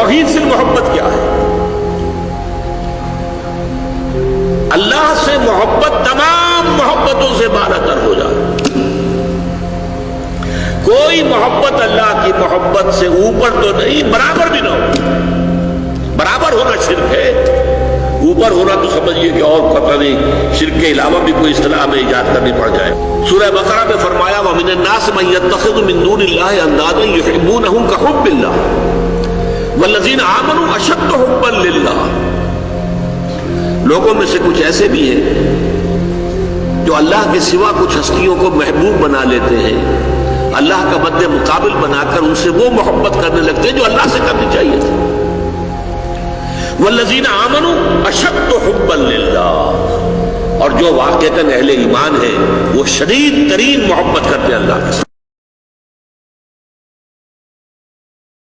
توحید سے محبت کیا ہے؟ اللہ سے محبت تمام محبتوں سے بالاتر ہو جائے. کوئی محبت اللہ کی محبت سے اوپر تو نہیں، برابر بھی نہ ہو. برابر ہونا شرک ہے، اوپر ہونا تو سمجھیے کہ اور پتہ نہیں شرک کے علاوہ بھی کوئی اصطلاح میں ایجاد کرنی پڑ جائے. سورہ بقرہ میں فرمایا وَمِنَ النَّاسِ مَن يَتَّخِذُ مِن دُونِ اللَّهِ أَندَادًا يُحِبُّونَهُم كَحُبِّ اللَّهِ وَالَّذِينَ آمَنُوا أَشَدُّ حُبًّا لِلَّهِ. لوگوں میں سے کچھ ایسے بھی ہیں جو اللہ کے سوا کچھ ہستیوں کو محبوب بنا لیتے ہیں، اللہ کا مد مقابل بنا کر ان سے وہ محبت کرنے لگتے ہیں جو اللہ سے کرنی چاہیے تھی. والذین آمنوا اشد حبا للہ، اور جو واقعتاً اہل ایمان ہیں وہ شدید ترین محبت کرتے ہیں اللہ کے ساتھ.